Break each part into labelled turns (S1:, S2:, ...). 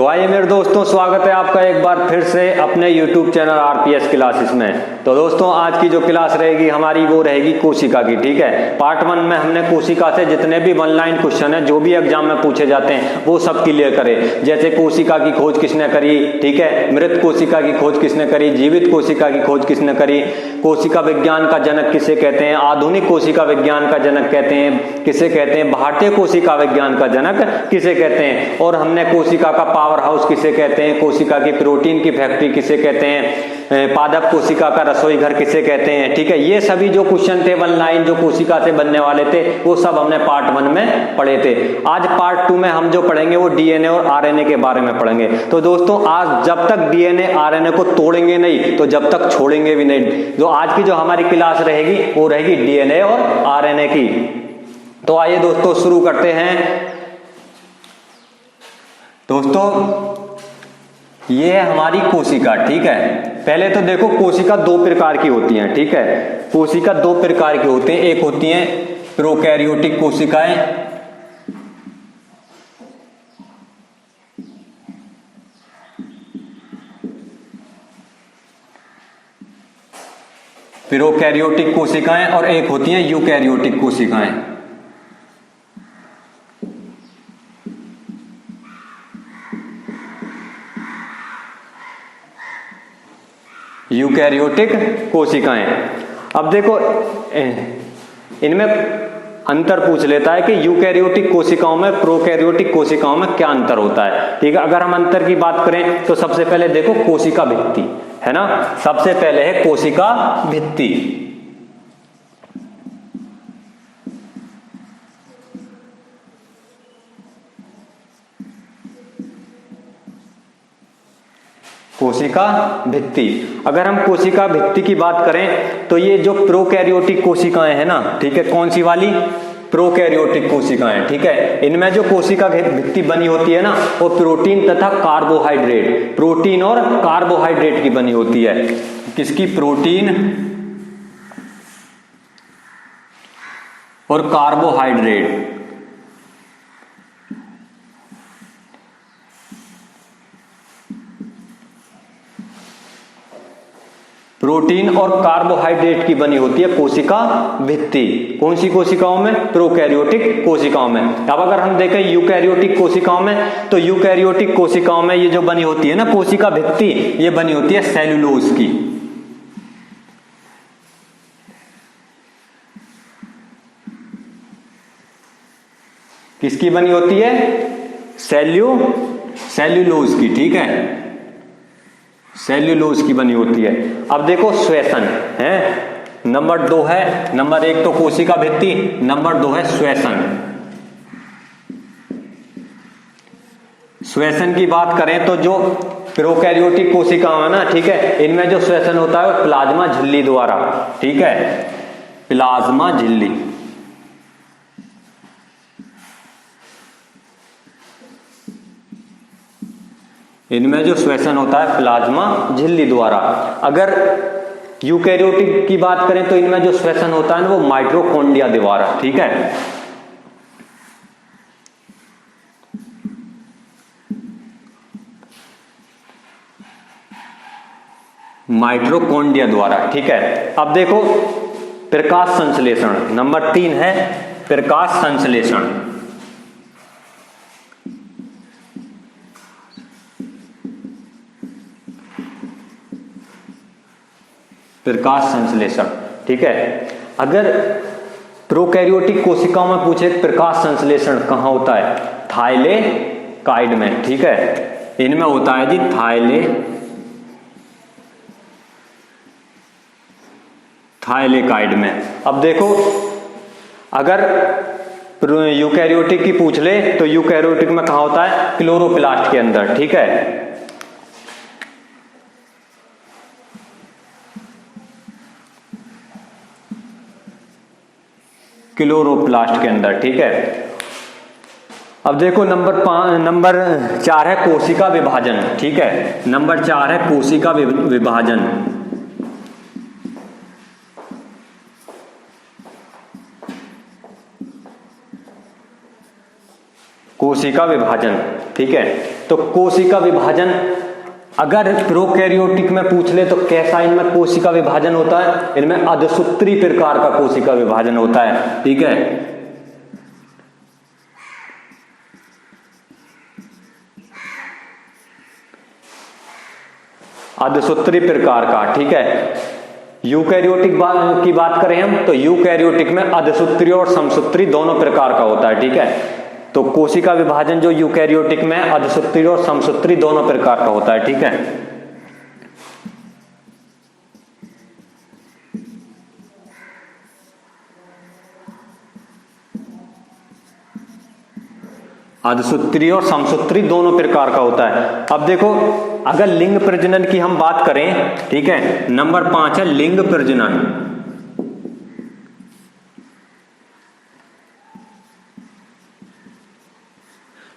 S1: तो आइए मेरे दोस्तों, स्वागत है आपका एक बार फिर से अपने YouTube चैनल आरपीएस क्लासेस में। तो दोस्तों आज की जो क्लास रहेगी हमारी वो रहेगी कोशिका की। ठीक है, पार्ट 1 में हमने कोशिका से जितने भी ऑनलाइन क्वेश्चन है जो भी एग्जाम में पूछे जाते हैं वो सब क्लियर करे। जैसे कोशिका की खोज किसने करी, ठीक है, मृत कोशिका की खोज किसने करी, जीवित कोशिका की खोज किसने करी, कोशिका विज्ञान का जनक किसे कहते हैं, आधुनिक कोशिका विज्ञान का जनक कहते हैं किसे कहते हैं, भारतीय कोशिका विज्ञान का जनक किसे कहते हैं, और हमने कोशिका का पावर हाउस किसे कहते हैं, कोशिका की प्रोटीन की फैक्ट्री किसे कहते हैं, पादप कोशिका का रसोई घर किसे कहते हैं। ठीक है, ये सभी जो क्वेश्चन थे ऑनलाइन जो कोशिका से बनने वाले थे वो सब हमने पार्ट 1 में पढ़े थे। आज पार्ट 2 में हम जो पढ़ेंगे वो डीएनए और आरएनए के बारे में पढ़ेंगे। तो दोस्तों आज जब तक डीएनए आरएनए को तोड़ेंगे नहीं तो जब तक छोड़ेंगे भी नहीं। जो आज की जो हमारी क्लास रहेगी वो रहेगी डीएनए और आरएनए की। तो आइए दोस्तों शुरू करते हैं। दोस्तों ये है हमारी कोशिका। ठीक है, पहले तो देखो कोशिका दो प्रकार की होती हैं। ठीक है, कोशिका दो प्रकार की होती हैं। एक होती हैं प्रोकैरियोटिक कोशिकाएं, प्रोकैरियोटिक कोशिकाएं, और एक होती हैं यूकैरियोटिक कोशिकाएं। यूकैरियोटिक कोशिकाएं। अब देखो इनमें अंतर पूछ लेता है कि यूकैरियोटिक कोशिकाओं में प्रोकैरियोटिक कोशिकाओं में क्या अंतर होता है। ठीक है, अगर हम अंतर की बात करें तो सबसे पहले देखो कोशिका भित्ति है ना, सबसे पहले है कोशिका भित्ति। कोशिका भित्ति। अगर हम कोशिका भित्ति की बात करें तो ये जो प्रोकैरियोटिक कोशिकाएं हैं ना, ठीक है, कौन सी वाली, प्रोकैरियोटिक कोशिकाएं। ठीक है, इनमें जो कोशिका भित्ति बनी होती है ना वो प्रोटीन तथा कार्बोहाइड्रेट, प्रोटीन और कार्बोहाइड्रेट की बनी होती है। किसकी, प्रोटीन और कार्बोहाइड्रेट। प्रोटीन और कार्बोहाइड्रेट की बनी होती है कोशिका भित्ति। कौन सी कोशिकाओं में, प्रोकैरियोटिक कोशिकाओं में। अब अगर हम देखें यूकैरियोटिक कोशिकाओं में तो यूकैरियोटिक कोशिकाओं में ये जो बनी होती है ना कोशिका भित्ति, ये बनी होती है सेल्यूलोज की। किसकी बनी होती है, सेल्यूलोज की। ठीक है, सेल्यूलोज की बनी होती है। अब देखो श्वसन है, नंबर 2 है, नंबर 1 तो कोशिका भित्ति, नंबर 2 है श्वसन। श्वसन की बात करें तो जो प्रोकैरियोटिक कोशिका है ना, ठीक है, इनमें जो श्वसन होता है प्लाज्मा झिल्ली द्वारा। ठीक है, प्लाज्मा झिल्ली। इनमें जो श्वसन होता है प्लाज्मा झिल्ली द्वारा। अगर यूकैरियोटिक की बात करें तो इनमें जो श्वसन होता है वो माइटोकॉन्ड्रिया द्वारा। ठीक है, माइटोकॉन्ड्रिया द्वारा। ठीक है, अब देखो प्रकाश संश्लेषण, नंबर 3 है प्रकाश संश्लेषण। प्रकाश संश्लेषण। ठीक है, अगर प्रोकैरियोटिक कोशिकाओं में पूछे प्रकाश संश्लेषण कहां होता है, थाइलेकाइड में। ठीक है, इनमें होता है जी थाइलेकाइड में। अब देखो अगर यूकैरियोटिक की पूछ ले तो यूकैरियोटिक में कहां होता है, क्लोरोप्लास्ट के अंदर। ठीक है, क्लोरोप्लास्ट के अंदर। ठीक है, अब देखो नंबर 4 है कोशिका विभाजन। ठीक है, नंबर 4 है कोशिका विभाजन। कोशिका विभाजन। ठीक है, तो कोशिका विभाजन अगर प्रोकैरियोटिक में पूछ ले तो कैसा इनमें कोशिका विभाजन होता है, इनमें अधसूत्री प्रकार का कोशिका विभाजन होता है, ठीक है। अधसूत्री प्रकार का, ठीक है। यूकैरियोटिक की बात करें हम तो यूकैरियोटिक में अधसूत्री और समसूत्री दोनों प्रकार का होता है, ठीक है। तो कोशिका विभाजन जो यूकैरियोटिक में अधसूत्री और समसूत्री दोनों प्रकार का होता है, ठीक है। अधसूत्री और समसूत्री दोनों प्रकार का होता है। अब देखो अगर लिंग प्रजनन की हम बात करें, ठीक है, नंबर 5 है लिंग प्रजनन।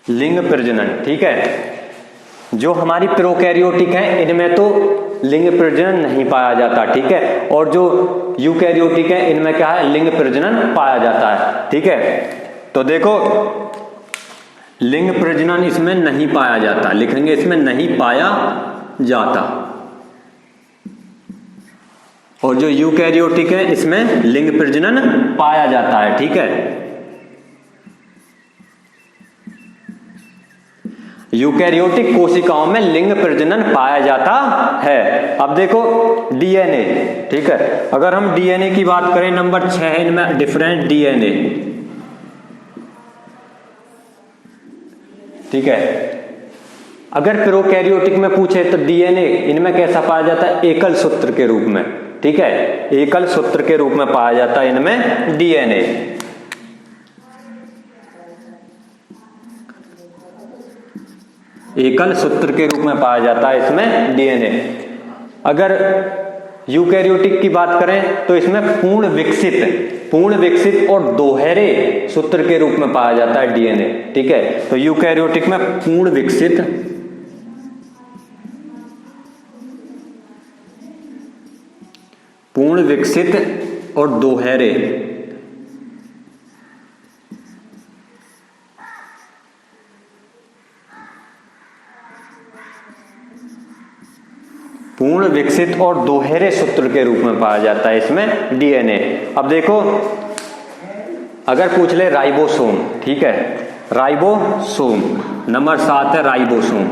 S1: लिंग प्रजनन, ठीक है। जो हमारी प्रोकैरियोटिक है इनमें तो लिंग प्रजनन नहीं पाया जाता, ठीक है। और जो यूकैरियोटिक है इनमें क्या है, लिंग प्रजनन पाया जाता है, ठीक है। तो देखो लिंग प्रजनन इसमें नहीं पाया जाता, लिखेंगे इसमें नहीं पाया जाता। और जो यूकैरियोटिक है इसमें लिंग प्रजनन पाया जाता है, ठीक है। यूकैरियोटिक कोशिकाओं में लिंग प्रजनन पाया जाता है। अब देखो डीएनए, ठीक है। अगर हम डीएनए की बात करें, नंबर 6 है इनमें डिफरेंट डीएनए, ठीक है। अगर प्रोकैरियोटिक में पूछे तो डीएनए इनमें कैसा पाया जाता है, एकल सूत्र के रूप में, ठीक है। एकल सूत्र के रूप में पाया जाता है इनमें डीएनए। एकल सूत्र के रूप में पाया जाता है इसमें डीएनए। अगर यूकैरियोटिक की बात करें तो इसमें पूर्ण विकसित और दोहरे सूत्र के रूप में पाया जाता है डीएनए, ठीक है। तो यूकैरियोटिक में पूर्ण विकसित और दोहरे पूर्ण विकसित और दोहरे सूत्र के रूप में पाया जाता है इसमें डीएनए। अब देखो अगर पूछ ले राइबोसोम, ठीक है, राइबोसोम नंबर 7 है राइबोसोम।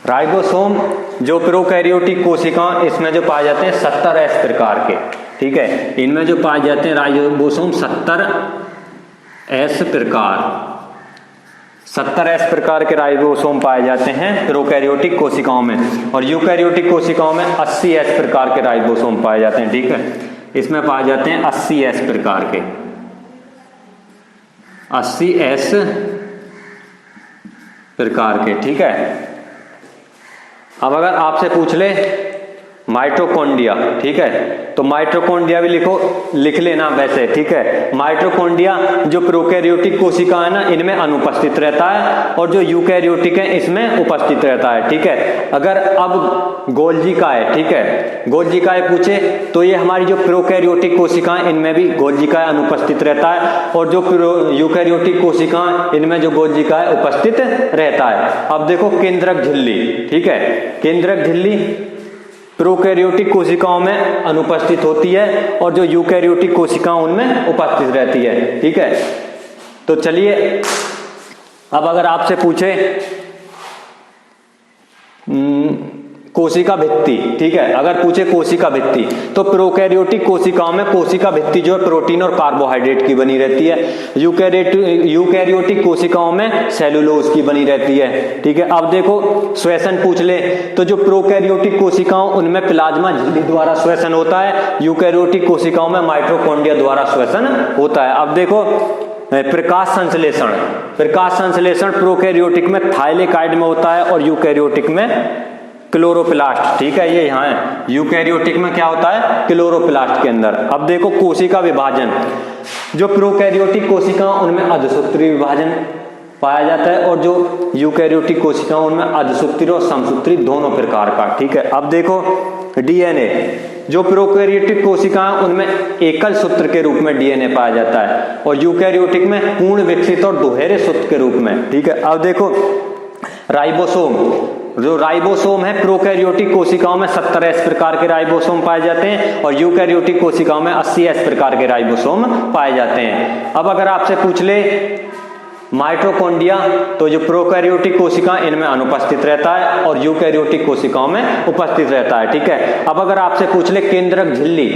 S1: राइबोसोम जो प्रोकैरियोटिक कोशिका इसमें जो पाए जाते हैं 70S प्रकार के, ठीक है। इनमें जो पाए जाते हैं राइबोसोम 70S प्रकार के राइबोसोम पाए जाते हैं प्रोकैरियोटिक कोशिकाओं में। और यूकैरियोटिक कोशिकाओं में 80S प्रकार के राइबोसोम पाए जाते हैं, ठीक है। इसमें पाए जाते हैं 80S प्रकार के, 80S प्रकार के, ठीक है। अब अगर आपसे पूछ ले माइटोकॉन्ड्रिया, ठीक है, तो माइटोकॉन्ड्रिया भी लिख लेना वैसे, ठीक है। माइटोकॉन्ड्रिया जो प्रोकैरियोटिक कोशिका है ना इनमें अनुपस्थित रहता है और जो यूकैरियोटिक है इसमें उपस्थित रहता है, ठीक है। अगर अब गोल्जिकाए, ठीक है, गोल्जिकाए पूछे तो ये हमारी जो प्रोकैरियोटिक कोशिकाएं इनमें भी गोल्जिकाए अनुपस्थित रहता है और जो यूकैरियोटिक कोशिकाएं इनमें जो गोल्जिकाए उपस्थित रहता है। अब देखो केंद्रक झिल्ली, ठीक है, केंद्रक झिल्ली प्रोकैरियोटिक कोशिकाओं में अनुपस्थित होती है और जो यूकैरियोटिक कोशिकाएं उनमें उपस्थित रहती है, ठीक है। तो चलिए अब अगर आपसे पूछे कोशिका भित्ति, ठीक है, अगर पूछे कोशिका भित्ति तो प्रोकैरियोटिक कोशिकाओं में कोशिका भित्ति जो है प्रोटीन और कार्बोहाइड्रेट की बनी रहती है। यूकैरियोटिक कोशिकाओं में सेलुलोज की बनी रहती है, ठीक है। अब देखो श्वसन पूछ ले तो जो प्रोकैरियोटिक कोशिकाओं उनमें प्लाज्मा झिल्ली द्वारा श्वसन होता है, यूकैरियोटिक कोशिकाओं में माइटोकॉन्ड्रिया द्वारा श्वसन होता है। अब देखो प्रकाश संश्लेषण प्रोकैरियोटिक में थाइलेकाइड में होता है और यूकैरियोटिक में क्लोरोप्लास्ट, ठीक है, ये यहाँ है। यूकैरियोटिक में क्या होता है, क्लोरोप्लास्ट के अंदर। अब देखो कोशिका विभाजन, जो प्रोकैरियोटिक कोशिका उनमें अधसूत्री विभाजन पाया जाता है और जो यूकैरियोटिक कोशिका उनमें अधसूत्री और समसूत्री दोनों प्रकार का, ठीक है। अब देखो डीएनए, जो प्रोकैरियोटिक कोशिकाएं उनमें एकल सूत्र के रूप में डीएनए पाया जाता है और यूकैरियोटिक में पूर्ण विकसित और दोहरे सूत्र के रूप में। ठीक है, अब देखो राइबोसोम, जो राइबोसोम है प्रोकैरियोटिक कोशिकाओं में 70 एस प्रकार के राइबोसोम पाए जाते हैं और यूकैरियोटिक कोशिकाओं में 80 एस प्रकार के राइबोसोम पाए जाते हैं। अब अगर आपसे पूछ ले माइटोकॉन्ड्रिया, तो जो प्रोकैरियोटिक कोशिकाएं इनमें अनुपस्थित रहता है और यूकैरियोटिक कोशिकाओं में उपस्थित रहता है। ठीक है, अब अगर आपसे पूछ ले केंद्रक झिल्ली,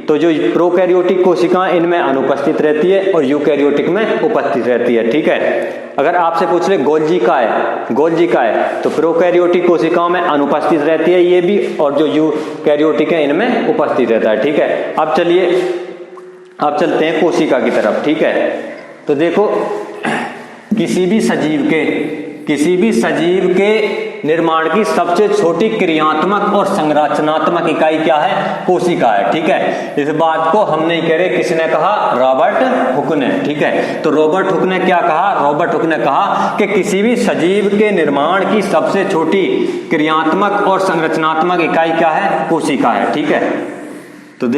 S1: तो जो प्रोकैरियोटिक कोशिकाएं इनमें अनुपस्थित रहती है और यूकैरियोटिक में उपस्थित रहती है। ठीक है, अगर आपसे पूछ ले गोल्जिकाए, तो प्रोकैरियोटिक कोशिकाओं में अनुपस्थित रहती है ये भी, और जो यूकैरियोटिक है इनमें उपस्थित रहता है। ठीक है, अब चलते हैं कोशिका की तरफ। ठीक है, तो देखो किसी भी सजीव के निर्माण की सबसे छोटी क्रियात्मक और संरचनात्मक इकाई क्या है? कोशिका है। ठीक है, इस बात को हम नहीं कह रहे, किसने कहा? रॉबर्ट हुक ने। ठीक है, तो रॉबर्ट हुक ने क्या कहा? रॉबर्ट हुक ने कहा कि किसी भी सजीव के निर्माण की सबसे छोटी क्रियात्मक और संरचनात्मक इकाई क्या है? कोशिका है। ठीक है, तो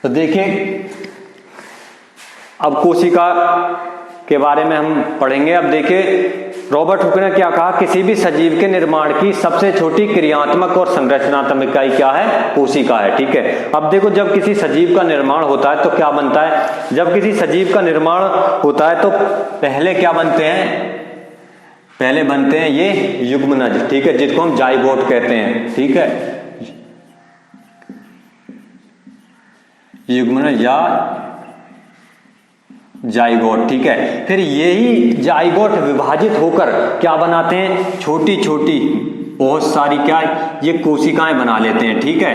S1: देखिए अब कोशिका के बारे में हम पढ़ेंगे। अब देखिए रॉबर्ट हुक ने क्या कहा, किसी भी सजीव के निर्माण की सबसे छोटी क्रियात्मक और संरचनात्मक इकाई क्या है? कोशिका है। ठीक है, अब देखो जब किसी सजीव का निर्माण होता है तो क्या बनता है? जब किसी सजीव का निर्माण होता है तो पहले क्या बनते हैं? पहले बनते हैं ये युग्मनज। ठीक है, जिसको हम जाइगोट कहते हैं। ठीक है, युग्मनज या जाइगोट। ठीक है, फिर यही जाइगोट विभाजित होकर क्या बनाते हैं? छोटी छोटी बहुत सारी क्या ये कोशिकाएं बना लेते हैं। ठीक है,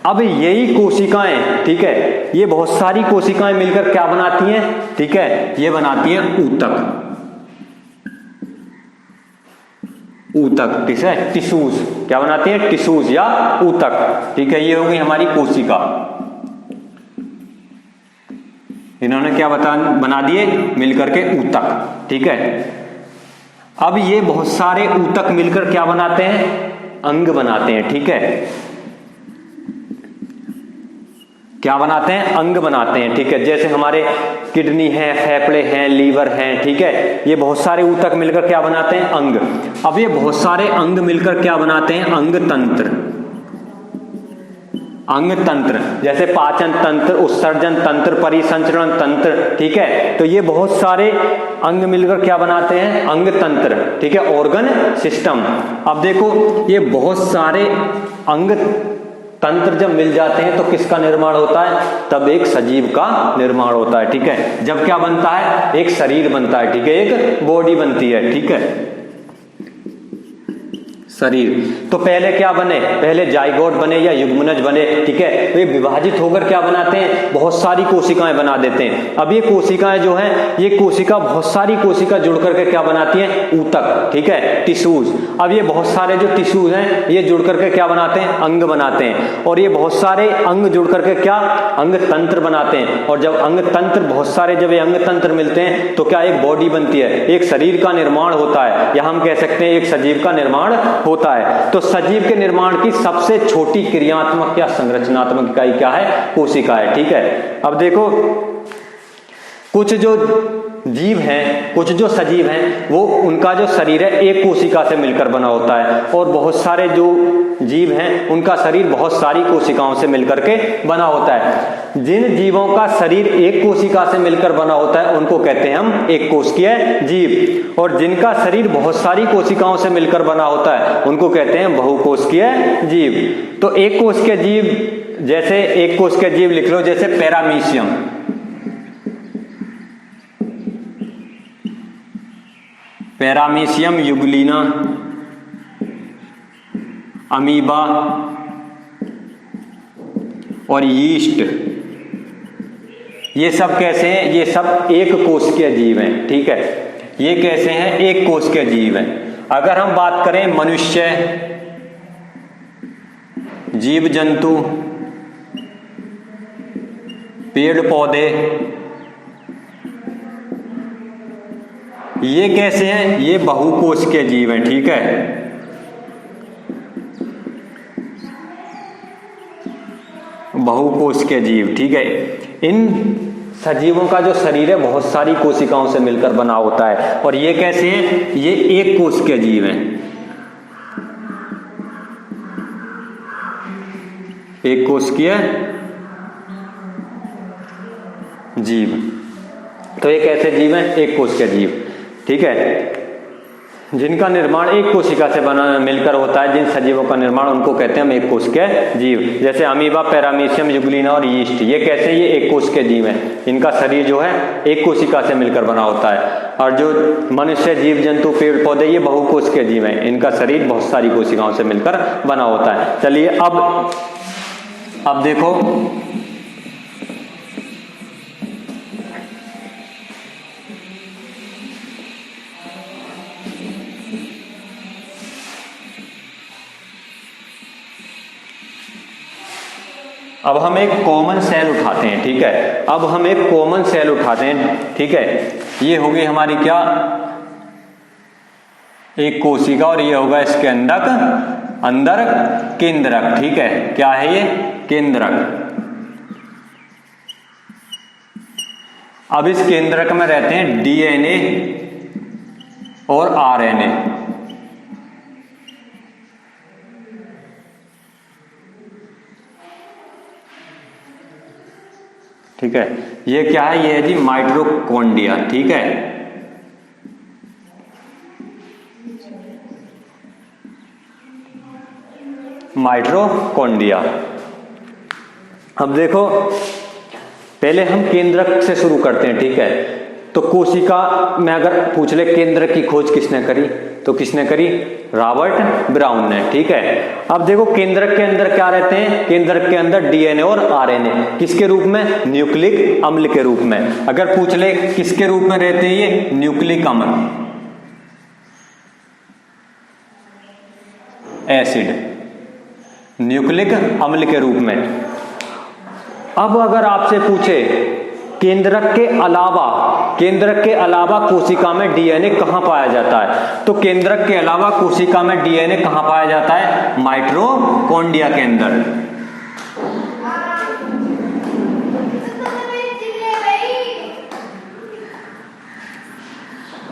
S1: अब यही कोशिकाएं, ठीक है, ये बहुत सारी कोशिकाएं मिलकर क्या बनाती हैं? ठीक है, ये बनाती हैं ऊतक। ठीक है, टिश्यूज। क्या बनाती हैं? टिश्यूज या ऊतक। ठीक है, ये होगी हमारी कोशिका। इन्होंने क्या बना दिए मिलकर के? ऊतक। ठीक है, अब ये बहुत सारे ऊतक मिलकर क्या बनाते हैं? अंग बनाते हैं। ठीक है, क्या बनाते हैं? अंग बनाते हैं। ठीक है, जैसे हमारे किडनी है, फेफड़े हैं, लीवर हैं। ठीक है, ये बहुत सारे ऊतक मिलकर क्या बनाते हैं? अंग। अब ये बहुत सारे अंग मिलकर क्या बनाते हैं? अंग तंत्र, जैसे पाचन तंत्र, उत्सर्जन तंत्र, परिसंचरण तंत्र। ठीक है, तो ये बहुत सारे अंग मिलकर क्या बनाते हैं? अंग तंत्र। ठीक है, ऑर्गन सिस्टम। अब देखो ये बहुत सारे अंग तंत्र जब मिल जाते हैं तो किसका निर्माण होता है? तब एक सजीव का निर्माण होता है। ठीक है, जब क्या बनता है? एक शरीर बनता है। ठीक है, एक बॉडी बनती है। ठीक है, शरीर। तो पहले क्या बने? पहले जाइगोट बने या युग्मनज बने। ठीक है, वे विभाजित होकर क्या बनाते हैं? बहुत सारी कोशिकाएं बना देते हैं। अब ये कोशिकाएं जो हैं, ये कोशिका बहुत सारी कोशिका जुड़ करके क्या बनाती हैं? ऊतक। ठीक है, टिश्यूज। अब ये बहुत सारे जो टिश्यूज हैं ये जुड़ करके क्या बनाते हैं? अंग बनाते हैं। और ये बहुत सारे अंग जुड़ करके क्या? अंग तंत्र बनाते हैं। और जब अंग तंत्र बहुत सारे जब ये अंग तंत्र मिलते हैं तो क्या एक बॉडी बनती है, एक शरीर का निर्माण होता है, या हम कह सकते हैं एक सजीव का निर्माण होता है। तो सजीव के निर्माण की सबसे छोटी क्रियात्मक या संरचनात्मक इकाई क्या है? कोशिका है। ठीक है, अब देखो कुछ जो जीव हैं, कुछ जो सजीव हैं, वो उनका जो शरीर है एक कोशिका से मिलकर बना होता है, और बहुत सारे जो जीव हैं उनका शरीर बहुत सारी कोशिकाओं से मिलकर के बना होता है। जिन जीवों का शरीर एक कोशिका से मिलकर बना होता है उनको कहते हैं हम एक कोशिकीय जीव, और जिनका शरीर बहुत सारी कोशिकाओं से मिलकर बना होता है उनको कहते हैं बहुकोशिकीय जीव। तो एक कोशिकीय जीव, जैसे एक कोशिकीय जीव लिख लो, जैसे पैरामीशियम, पैरामीशियम युगलिना, अमीबा और यीस्ट, ये सब कैसे हैं? ये सब एक कोशिकीय जीव हैं। ठीक है, ये कैसे हैं? एक कोशिकीय जीव हैं। अगर हम बात करें मनुष्य, जीव जंतु, पेड़ पौधे, ये कैसे हैं? ये बहुकोशिकीय जीव हैं, ठीक है। बहुकोशिकीय जीव, ठीक है। इन सजीवों का जो शरीर है बहुत सारी कोशिकाओं से मिलकर बना होता है। और ये कैसे हैं? ये एक कोशिकीय जीव हैं, एक कोशिकीय जीव। तो ये कैसे जीव हैं? एक कोशिकीय जीव, ठीक है, जिनका निर्माण एक कोशिका से बना मिलकर होता है। जिन सजीवों का निर्माण उनको कहते हैं हम एक कोशिकीय जीव। जैसे अमीबा, पैरामीशियम, यूग्लिना और यीस्ट, ये कैसे? ये एक कोशिकीय जीव हैं। इनका शरीर जो है एक कोशिका से मिलकर बना होता है। और जो मनुष्य, जीव जंतु, पेड़ पौधे, ये बहुकोशिकीय जीव हैं। इनका शरीर बहुत सारी कोशिकाओं से मिलकर बना होता है। चलिए अब देखो, अब हम एक कॉमन सेल उठाते हैं, ठीक है। अब हम एक कॉमन सेल उठाते हैं, ठीक है। ये होगी हमारी क्या? एक कोशिका, और ये होगा इसके अंदर केंद्रक, ठीक है। क्या है ये? केंद्रक। अब इस केंद्रक में रहते हैं डीएनए और आरएनए, ठीक है। ये क्या है? ये है जी माइटोकॉन्ड्रिया, ठीक है। माइटोकॉन्ड्रिया। अब देखो, पहले हम केंद्रक से शुरू करते हैं, ठीक है। तो कोशिका में अगर पूछ ले केंद्रक की खोज किसने करी, तो किसने करी? रॉबर्ट ब्राउन ने, ठीक है। अब देखो केंद्रक के अंदर क्या रहते हैं? केंद्रक के अंदर डीएनए और आरएनए, किसके रूप में? न्यूक्लिक अम्ल के रूप में। अगर पूछ ले किसके रूप में रहते हैं? ये न्यूक्लिक अम्ल, एसिड, न्यूक्लिक अम्ल के रूप में। अब अगर आपसे पूछे केंद्रक के अलावा कोशिका में डीएनए कहां पाया जाता है, तो केंद्रक के अलावा कोशिका में डीएनए कहां पाया जाता है? माइटोकॉन्ड्रिया के अंदर।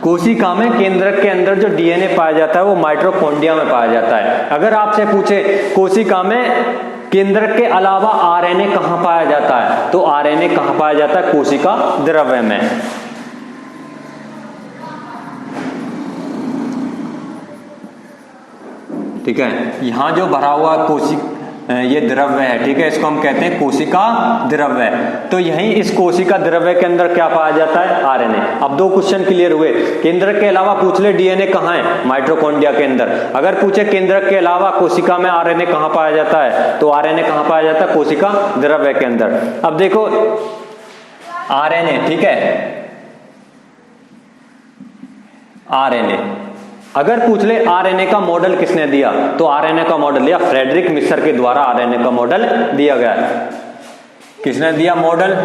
S1: कोशिका में केंद्रक के अंदर जो डीएनए पाया जाता है वो माइटोकॉन्ड्रिया में पाया जाता है। अगर आपसे पूछे कोशिका में केंद्रक के अलावा आरएनए कहां पाया जाता है, तो आरएनए कहां पाया जाता है? कोशिका द्रव्य में। ठीक है, यहां जो भरा हुआ ये द्रव्य है, ठीक है, इसको हम कहते हैं कोशिका द्रव्य। तो यहीं इस कोशिका द्रव्य के अंदर क्या पाया जाता है? आरएनए। अब दो क्वेश्चन क्लियर हुए। केंद्रक के अलावा पूछ ले डीएनए कहां है? माइटोकॉन्ड्रिया के अंदर। अगर पूछे केंद्रक के अलावा कोशिका में आरएनए कहां पाया जाता है, तो आरएनए कहां पाया जाता है? कोशिका द्रव्य के अंदर। अब देखो आरएनए, ठीक है, आरएनए अगर पूछ ले आरएनए का मॉडल किसने दिया, तो आरएनए का मॉडल दिया फ्रेडरिक मिशर के द्वारा। आरएनए का मॉडल दिया गया है। किसने दिया मॉडल?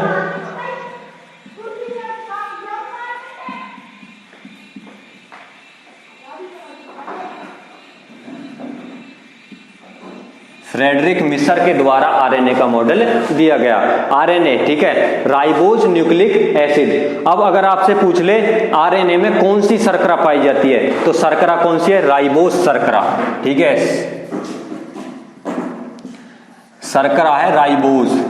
S1: फ्रेडरिक मिशर के द्वारा आरएनए का मॉडल दिया गया। आरएनए, ठीक है, राइबोज न्यूक्लिक एसिड। अब अगर आपसे पूछ ले आरएनए में कौन सी शर्करा पाई जाती है, तो शर्करा कौन सी है? राइबोज शर्करा, ठीक है, शर्करा है राइबोज,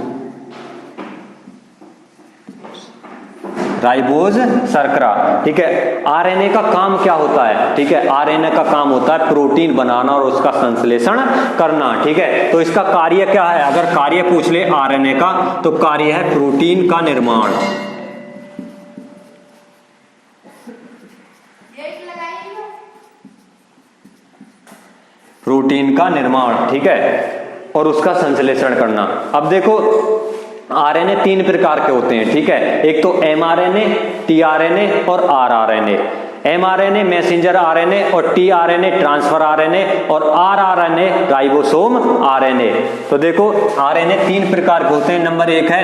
S1: राइबोज शर्करा, ठीक है। आरएनए का काम क्या होता है? ठीक है, आरएनए का काम होता है प्रोटीन बनाना और उसका संश्लेषण करना, ठीक है। तो इसका कार्य क्या है? अगर कार्य पूछ ले आरएनए का, तो कार्य है प्रोटीन का निर्माण, प्रोटीन का निर्माण, ठीक है, और उसका संश्लेषण करना। अब देखो आरएनए तीन प्रकार के होते हैं, ठीक है। एक तो एमआरएनए, टीआरएनए और आरआरएनए। एमआरएनए मैसेंजर आरएनए और टीआरएनए ट्रांसफर आरएनए और आरआरएनए राइबोसोम आरएनए। तो देखो आरएनए तीन प्रकार के होते हैं। नंबर एक है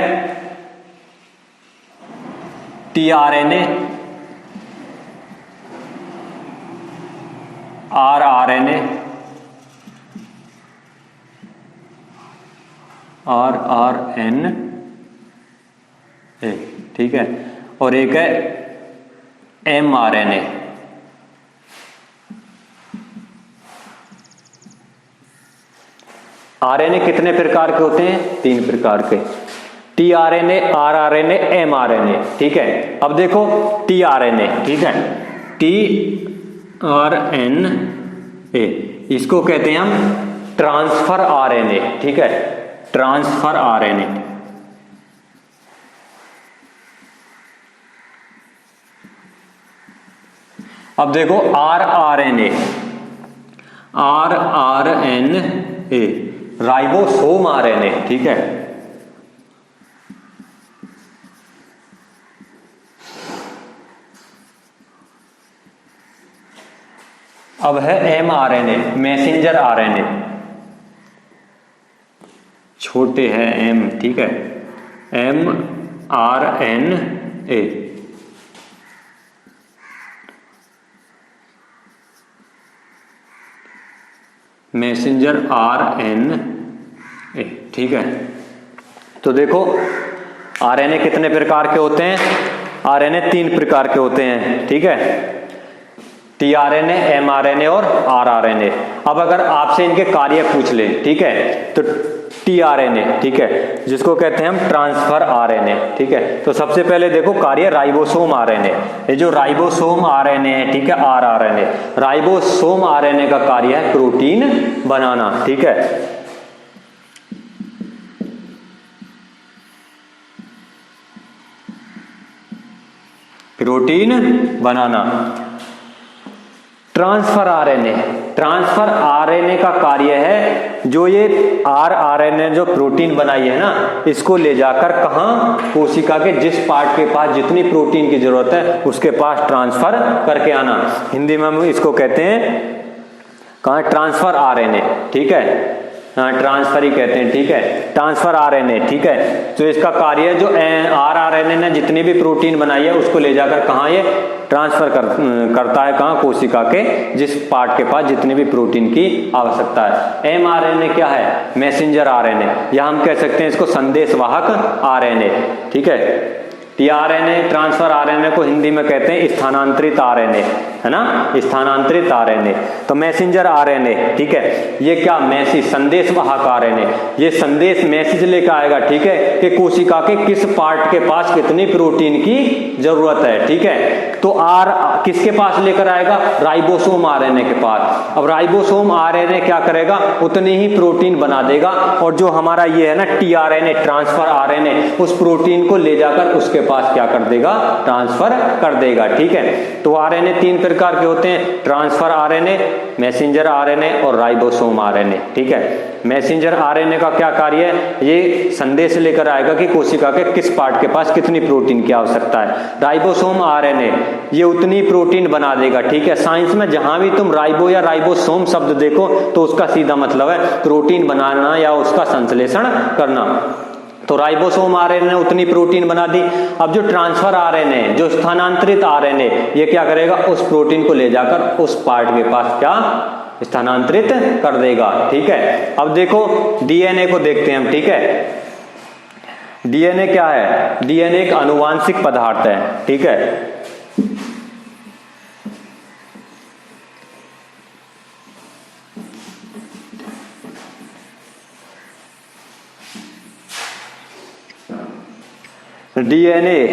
S1: टीआरएनए, RRNA, RRNA, ठीक है, और एक है mRNA। आरएनए कितने प्रकार के होते हैं? 3 प्रकार के, tRNA, rRNA, mRNA, ठीक है। अब देखो tRNA, ठीक है, tRNA, इसको कहते हैं हम ट्रांसफर आरएनए, ठीक है, ट्रांसफर आरएनए। अब देखो rRNA, rRNA, राइबोसोम आरएनए, ठीक है। अब है mRNA, मैसेंजर आरएनए, छोटे है m, ठीक है, mRNA। मैसेंजर आरएनए, ठीक है। तो देखो आरएनए कितने प्रकार के होते हैं? आरएनए 3 प्रकार के होते हैं, ठीक है, tRNA, mRNA और rRNA। अब अगर आपसे इनके कार्य पूछ ले, ठीक है, तो tRNA, ठीक है, जिसको कहते हैं हम ट्रांसफर आरएनए, ठीक है। तो सबसे पहले देखो कार्य राइबोसोम आरएनए, ये जो राइबोसोम आरएनए है, ठीक है, rRNA, राइबोसोम आरएनए का कार्य है प्रोटीन बनाना, ठीक है। प्रोटीन बनाना। ट्रांसफर आरएनए, ट्रांसफर आरएनए का कार्य है जो ये rRNA जो प्रोटीन बनाई है ना, इसको ले जाकर कहाँ? कोशिका के जिस पार्ट के पास जितनी प्रोटीन की जरूरत है उसके पास ट्रांसफर करके आना। हिंदी में हम इसको कहते हैं कहाँ? ट्रांसफर आरएनए, ठीक है, ट्रांसफर ही कहते हैं, ठीक है, ट्रांसफर आरएनए, ठीक है। तो इसका कार्य जो rRNA ने जितनी भी प्रोटीन बनाई है उसको ले जाकर कहाँ ये ट्रांसफर करता है? कहाँ? कोशिका के जिस पार्ट के पास जितनी भी प्रोटीन की आवश्यकता है। mRNA क्या है? मैसेंजर आरएनए, या हम कह सकते हैं इसको संदेशवाहक आरएनए, ठीक है। tRNA ट्रांसफर आरएनए को हिंदी में कहते हैं स्थानांतरित आरएनए, है ना, स्थानांतरित आरएनए। तो मैसेंजर आरएनए, ठीक है, ये क्या? मैसेज, संदेशवाहक आरएनए, ये संदेश मैसेज लेकर आएगा, ठीक है, कि कोशिका के किस पार्ट के पास कितनी प्रोटीन की जरूरत है, ठीक है। तो किसके पास लेकर आएगा? राइबोसोम आरएनए के पास। अब राइबोसोम आरएनए क्या करेगा? उतनी ही प्रोटीन बना देगा, और जो हमारा ये है ना tRNA ट्रांसफर आरएनए, उस प्रोटीन को ले जाकर उसके पास क्या कर देगा? ट्रांसफर कर देगा, ठीक है। तो आरएनए 3 प्रकार के होते हैं, ट्रांसफर आरएनए, मैसेंजर आरएनए और राइबोसोम आरएनए, ठीक है। मैसेंजर आरएनए का क्या कार्य है? ये संदेश लेकर आएगा कि कोशिका के किस पार्ट के पास कितनी प्रोटीन की आवश्यकता है। राइबोसोम आरएनए ये उतनी प्रोटीन बना देगा, ठीक है। साइंस में जहां भी तुम राइबो या राइबोसोम शब्द देखो तो उसका सीधा मतलब है प्रोटीन बनाना या उसका संश्लेषण करना। तो राइबोसोम आरएनए ने उतनी प्रोटीन बना दी। अब जो ट्रांसफर आरएनए, जो स्थानांतरित आरएनए, ये क्या करेगा? उस प्रोटीन को ले जाकर उस पार्ट के पास क्या? स्थानांतरित कर देगा, ठीक है। अब देखो डीएनए को देखते हैं हम, ठीक है। डीएनए क्या है? डीएनए एक आनुवांशिक पदार्थ है, ठीक है। DNA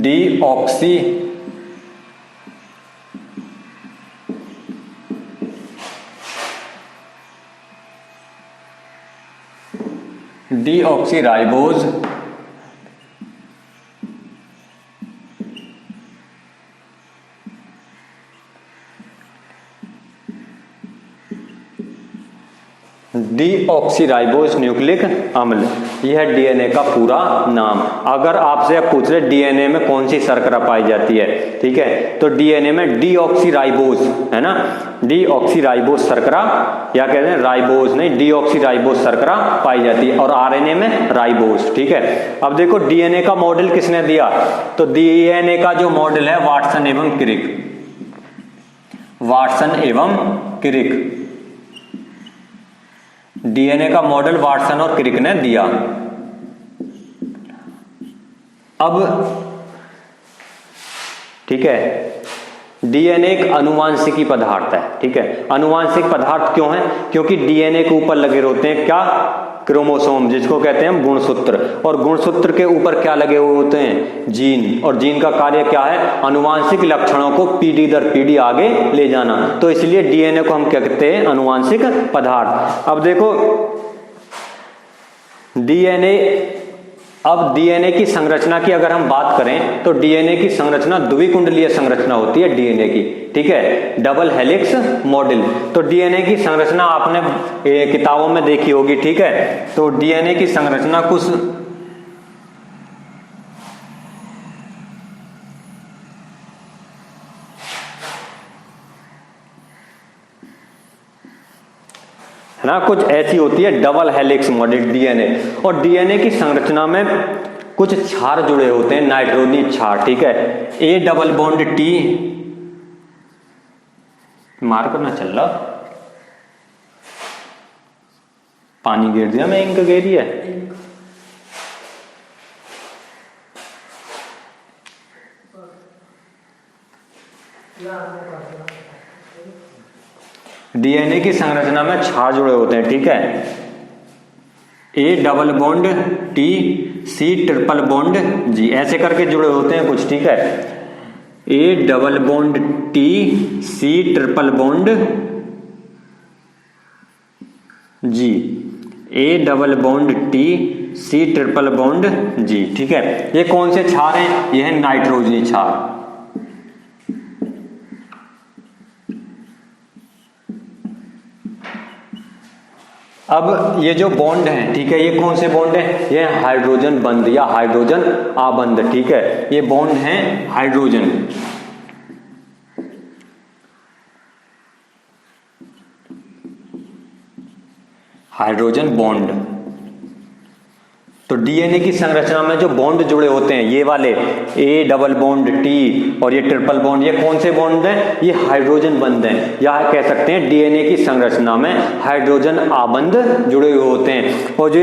S1: deoxy deoxyribose deoxyribose nucleic अम्ल, यह है डीएनए का पूरा नाम। अगर आपसे अब पूछ रहे डीएनए में कौन सी शर्करा पाई जाती है, ठीक है, तो डीएनए में डीऑक्सीराइबोस है ना, डीऑक्सीराइबोस शर्करा, या कहते हैं राइबोस नहीं, डीऑक्सीराइबोस शर्करा पाई जाती है, और आरएनए में राइबोस। ठीक है, अब देखो डीएनए का मॉडल किसने दिया, तो डीएनए का जो मॉडल है वाटसन एवं क्रिक, वाटसन एवं क्रिक, डीएनए का मॉडल वाटसन और क्रिक ने दिया। अब ठीक है, डीएनए एक अनुवांशिकी पदार्थ है। ठीक है, अनुवांशिक पदार्थ क्यों है, क्योंकि डीएनए के ऊपर लगे होते हैं क्या, क्रोमोसोम, जिसको कहते हैं हम गुणसूत्र, और गुणसूत्र के ऊपर क्या लगे हुए होते हैं, जीन, और जीन का कार्य क्या है, अनुवांशिक लक्षणों को पीढ़ी दर पीढ़ी आगे ले जाना, तो इसलिए डीएनए को हम क्या कहते हैं, अनुवांशिक पदार्थ। अब देखो डीएनए, अब डीएनए की संरचना की अगर हम बात करें तो डीएनए की संरचना द्विकुंडलीय संरचना होती है डीएनए की। ठीक है, डबल हेलिक्स मॉडल, तो डीएनए की संरचना आपने किताबों में देखी होगी। ठीक है, तो डीएनए की संरचना कुछ है ना, कुछ ऐसी होती है डबल हेलिक्स मॉडल डीएनए, और डीएनए की संरचना में कुछ क्षार जुड़े होते हैं, नाइट्रोजनी क्षार। ठीक है, ए डबल बॉन्ड टी, मार करना चल रहा, पानी गिर दिया, मैं इंक गिरी है। डीएनए की संरचना में क्षार जुड़े होते हैं। ठीक है, A double bond T, C triple bond G, ऐसे करके जुड़े होते हैं कुछ। ठीक है, A double bond T, C triple bond G, A double bond T, C triple bond G. ठीक है, ये कौन से क्षार हैं, ये है नाइट्रोजनी क्षार। अब ये जो बॉन्ड हैं, ठीक है, ये कौन से बॉन्ड हैं, ये हाइड्रोजन बंध या हाइड्रोजन आबंध। ठीक है, ये बॉन्ड हैं हाइड्रोजन, हाइड्रोजन बॉन्ड। तो डीएनए की संरचना में जो बॉन्ड जुड़े होते हैं, ये वाले ए डबल बॉन्ड टी और ये ट्रिपल बॉन्ड, ये कौन से बॉन्ड हैं, ये हाइड्रोजन बंध हैं, या कह सकते हैं डीएनए की संरचना में हाइड्रोजन आबंध जुड़े हुए होते हैं। और जो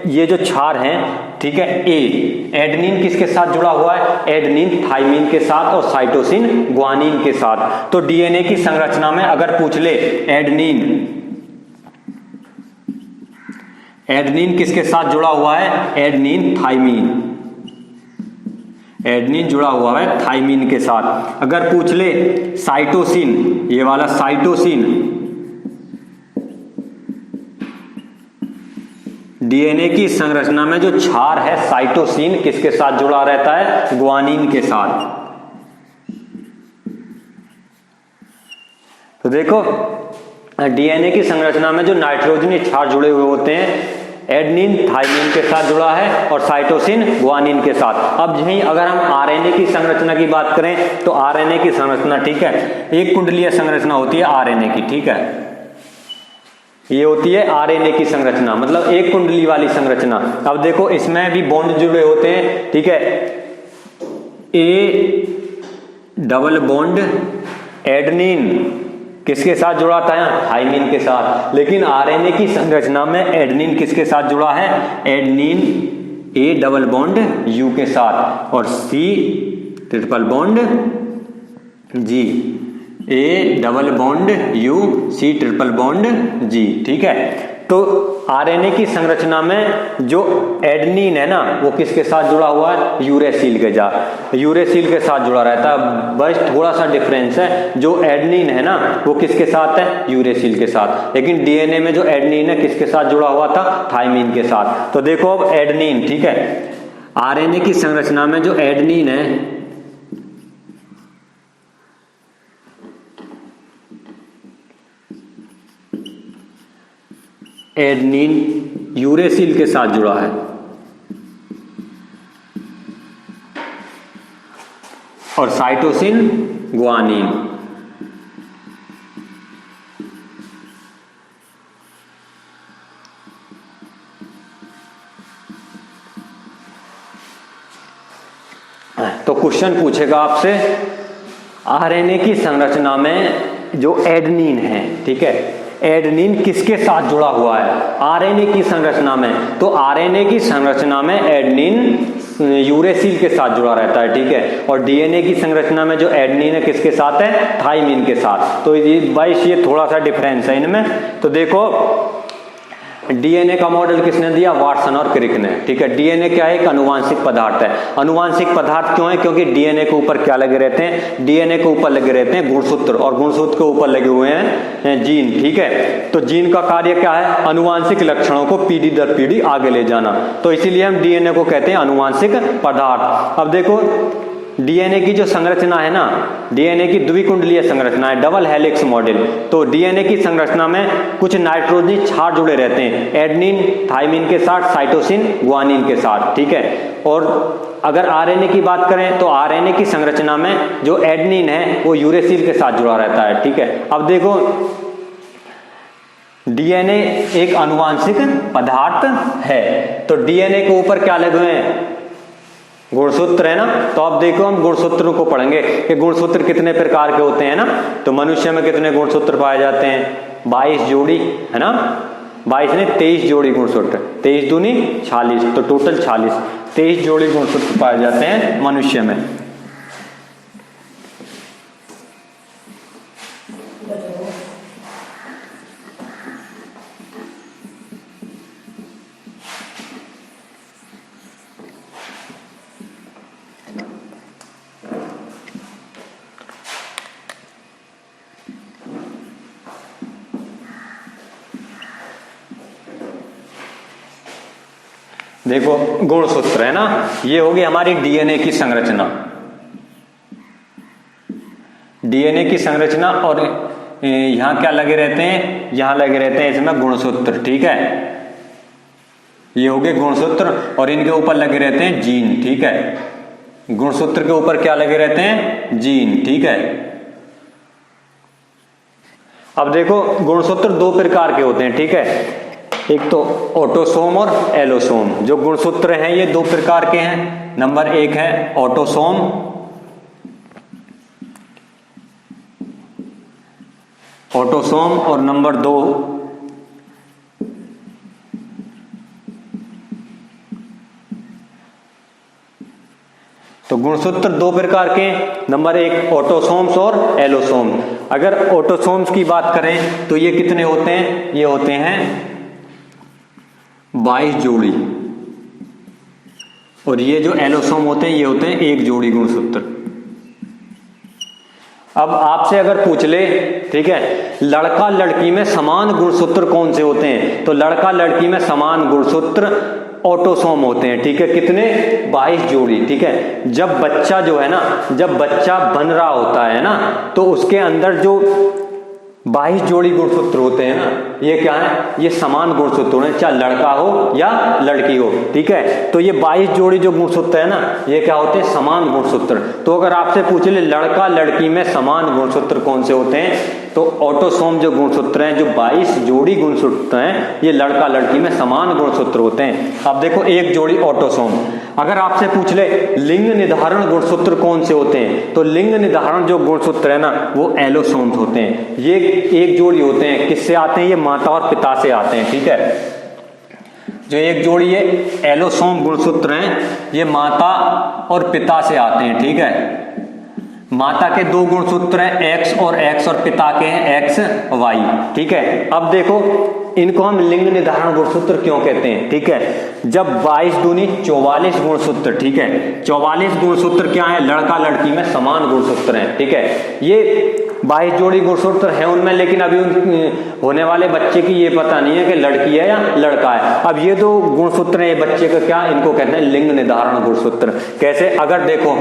S1: ये जो क्षार हैं, ठीक है, ए एडेनिन किसके साथ जुड़ा हुआ है, एडेनिन थाइमिन के साथ, और साइटोसिन ग्वानिन के साथ। तो डीएनए की संरचना में अगर पूछ ले एडेनिन किसके साथ जुड़ा हुआ है, एडेनिन थाइमिन, एडेनिन जुड़ा हुआ है थाइमिन के साथ। अगर पूछ ले साइटोसिन, ये वाला साइटोसिन, डीएनए की संरचना में जो क्षार है साइटोसिन किसके साथ जुड़ा रहता है, ग्वानिन के साथ। तो देखो डीएनए की संरचना में जो नाइट्रोजनी क्षार जुड़े हुए होते हैं, एडेनिन थाइमिन के साथ जुड़ा है और साइटोसिन ग्वानिन के साथ। अब यहीं अगर हम आरएनए की संरचना की बात करें तो आरएनए की संरचना, ठीक है, एक कुंडलीय संरचना होती है आरएनए की। ठीक है, ये होती है आरएनए की संरचना, मतलब एक कुंडली वाली संरचना। अब देखो इसमें भी बॉन्ड जुड़े होते हैं। ठीक है, ए डबल बॉन्ड एडेनिन किसके साथ जुड़ा था, थाइमिन के साथ। लेकिन आरएनए की संरचना में एडेनिन किसके साथ जुड़ा है, adenine A double bond U के साथ, और C triple bond G, A double bond U, C triple bond G. ठीक है, तो आरएनए की संरचना में जो एडेनिन है ना, वो किसके साथ जुड़ा हुआ है, यूरेसिल के साथ, यूरेसिल के साथ जुड़ा रहता है। बस थोड़ा सा डिफरेंस है, जो एडेनिन है ना वो किसके साथ है, यूरेसिल के साथ। लेकिन डीएनए में जो एडेनिन है किसके साथ जुड़ा हुआ था, थाइमिन के साथ। तो देखो अब एडेनिन, ठीक है, आरएनए की संरचना में जो एडेनिन है, एडनिन यूरेसिल के साथ जुड़ा है और साइटोसिन ग्वानिन। तो क्वेश्चन पूछेगा आपसे आरएनए की संरचना में जो एडनिन है, ठीक है, एडनिन किसके साथ जुड़ा हुआ है आरएनए की संरचना में? तो आरएनए की संरचना में एडनिन यूरेसिल के साथ जुड़ा रहता है, ठीक है। और डीएनए की संरचना में जो एडनिन है किसके साथ है? थाइमिन के साथ। तो ये थोड़ा सा डिफरेंस है इनमें। तो देखो डीएनए का मॉडल किसने दिया? वाटसन और क्रिक ने, ठीक है। डीएनए क्या है? एक अनुवांशिक पदार्थ है। अनुवांशिक पदार्थ क्यों है? क्योंकि डीएनए के ऊपर क्या लगे रहते हैं? डीएनए के ऊपर लगे रहते हैं गुणसूत्र, और गुणसूत्र के ऊपर लगे हुए हैं जीन, ठीक है। तो जीन का कार्य क्या है? अनुवांशिक लक्षणों को पीढ़ी दर पीढ़ी आगे ले जाना। तो इसीलिए हम डीएनए को कहते हैं अनुवांशिक पदार्थ। अब देखो डीएनए की जो संरचना है ना, डीएनए की द्विकुंडलीय संरचना है, डबल हेलिक्स मॉडल। तो डीएनए की संरचना में कुछ नाइट्रोजनी क्षार जुड़े रहते हैं, एडनिन थाइमिन के साथ, साइटोसिन ग्वानिन के साथ, ठीक है। और अगर आरएनए की बात करें तो आरएनए की संरचना में जो एडनिन है वो यूरेसिल के साथ जुड़ा रहता है, ठीक है। अब देखो डीएनए एक अनुवांशिक पदार्थ है, तो डीएनए के ऊपर क्या लगे हुए हैं? गुणसूत्र है ना। तो अब देखो हम गुणसूत्रों को पढ़ेंगे कि गुणसूत्र कितने प्रकार के होते हैं ना। तो मनुष्य में कितने गुणसूत्र पाए जाते हैं? 22 जोड़ी, है ना। 22 ने 23 जोड़ी गुणसूत्र, 23 दूनी 46, तो टोटल 46, 23 जोड़ी गुणसूत्र पाए जाते हैं मनुष्य में। देखो गुणसूत्र है ना, ये होगी हमारी डीएनए की संरचना, डीएनए की संरचना। और यहां क्या लगे रहते हैं? यहां लगे रहते हैं इसमें गुणसूत्र, ठीक है। ये हो गए गुणसूत्र और इनके ऊपर लगे रहते हैं जीन, ठीक है। गुणसूत्र के ऊपर क्या लगे रहते हैं? जीन, ठीक है। अब देखो गुणसूत्र दो प्रकार के होते हैं, ठीक है। एक तो ऑटोसोम और एलोसोम। जो गुणसूत्र हैं ये दो प्रकार के हैं। नंबर 1 है ऑटोसोम, ऑटोसोम, और नंबर 2 तो गुणसूत्र दो प्रकार के, नंबर 1 ऑटोसोम्स और एलोसोम। अगर ऑटोसोम्स की बात करें तो ये कितने होते हैं? ये होते हैं 22 जोड़ी, और ये जो एलोसोम होते हैं ये होते हैं 1 जोड़ी गुणसूत्र। अब आपसे अगर पूछ ले, ठीक है, लड़का लड़की में समान गुणसूत्र कौन से होते हैं? तो लड़का लड़की में समान गुणसूत्र ऑटोसोम होते हैं, ठीक है। कितने? 22 जोड़ी, ठीक है। जब बच्चा जो है ना, जब बच्चा बन रहा होता है ना, तो उसके अंदर जो 22 जोड़ी गुणसूत्र होते हैं ना, ये क्या है? ये समान गुणसूत्र होते हैं, चाहे लड़का हो या लड़की हो, ठीक है। तो ये 22 जोड़ी जो गुणसूत्र है ना, ये क्या होते हैं? समान गुणसूत्र। तो अगर आपसे पूछ ले लड़का लड़की में समान गुणसूत्र कौन से होते हैं, तो ऑटोसोम जो गुणसूत्र हैं, जो 22 जोड़ी गुणसूत्र हैं, ये लड़का लड़की में समान गुणसूत्र होते हैं। अब देखो 1 जोड़ी ऑटोसोम। अगर आपसे पूछ ले लिंग निर्धारण गुणसूत्र कौन से होते हैं, तो लिंग निर्धारण जो गुणसूत्र है ना, वो एलोसोम्स होते हैं। ये 1 जोड़ी होते हैं, किससे आते हैं? ये माता और पिता से आते हैं, ठीक है। जो 1 जोड़ी ये एलोसोम गुणसूत्र हैं, ये माता और पिता से आते हैं, ठीक है। माता के 2 गुणसूत्र हैं X और पिता के हैं X Y, ठीक है। अब देखो इनको हम लिंग निर्धारण गुणसूत्र क्यों कहते हैं, ठीक है। जब 22 दूनी 44 गुणसूत्र, ठीक है, 44 गुणसूत्र क्या है? लड़का लड़की में समान गुणसूत्र हैं, ठीक है। ये 22 जोड़ी गुणसूत्र है उनमें, लेकिन अभी होने वाले बच्चे की ये पता नहीं है कि लड़की है या लड़का है। अब ये दो गुणसूत्र है बच्चे का, क्या इनको कहते हैं लिंग निर्धारण गुणसूत्र। कैसे, अगर देखो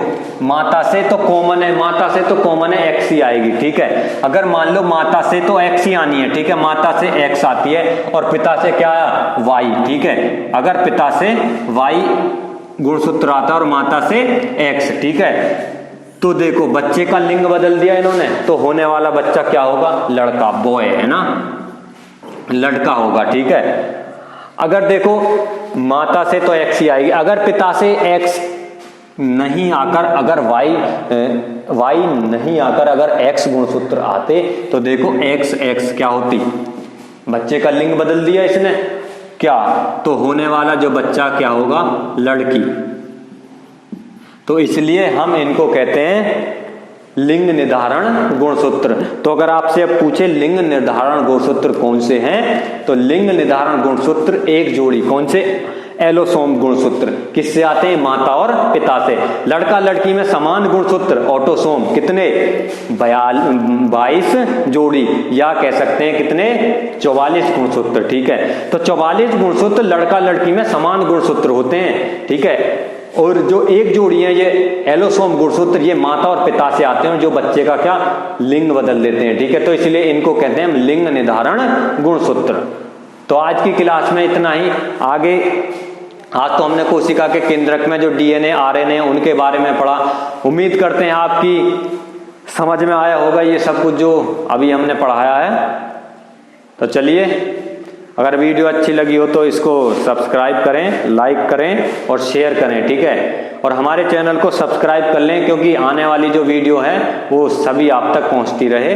S1: माता से तो कॉमन है, माता से तो कॉमन है एक्स ही आएगी, ठीक है। अगर मान लो माता से तो एक्स ही आनी है, ठीक है, माता से एक्स आती है और पिता से क्या आया वाई, ठीक है। अगर पिता से वाई गुणसूत्र आता है और माता से एक्स, ठीक है, तो देखो बच्चे का लिंग बदल दिया इन्होंने, तो होने वाला बच्चा क्या होगा, लड़का, बॉय है ना, लड़का होगा, ठीक है। अगर देखो माता से तो एक्स ही आएगी, अगर पिता से एक्स नहीं आकर अगर वाई नहीं आकर अगर एक्स गुणसूत्र आते तो देखो एक्स एक्स क्या होती, बच्चे का लिंग बदल दिया इसने, क्या, तो होने वाला जो बच्चा क्या होगा, लड़की। तो इसलिए हम इनको कहते हैं लिंग निर्धारण गुणसूत्र। तो अगर आपसे अब पूछे लिंग निर्धारण गुणसूत्र कौन से हैं, तो लिंग निर्धारण गुणसूत्र एक जोड़ी, कौन से, एलोसोम गुणसूत्र। किससे आते हैं, माता और पिता से। लड़का लड़की में समान गुणसूत्र ऑटोसोम, कितने, 22 जोड़ी, या कह सकते हैं कितने, 44 गुणसूत्र, ठीक है। तो 44 गुणसूत्र लड़का लड़की में समान गुणसूत्र होते हैं, ठीक है। और जो एक जोड़ी है ये एलोसोम गुणसूत्र, ये माता और पिता से आते हैं जो बच्चे का क्या, लिंग बदल देते हैं, ठीक है। तो इसलिए इनको कहते हैं लिंग निर्धारण गुणसूत्र। तो आज की क्लास में इतना ही। आगे आज तो हमने कोशिका के केंद्रक में जो डीएनए आरएनए उनके बारे में पढ़ा। उम्मीद करते हैं आपकी समझ में आया होगा ये सब कुछ जो अभी हमने पढ़ाया है। तो चलिए, अगर वीडियो अच्छी लगी हो तो इसको सब्सक्राइब करें, लाइक करें और शेयर करें, ठीक है। और हमारे चैनल को सब्सक्राइब कर लें, क्योंकि आने वाली जो वीडियो है वो सभी आप तक पहुंचती रहे।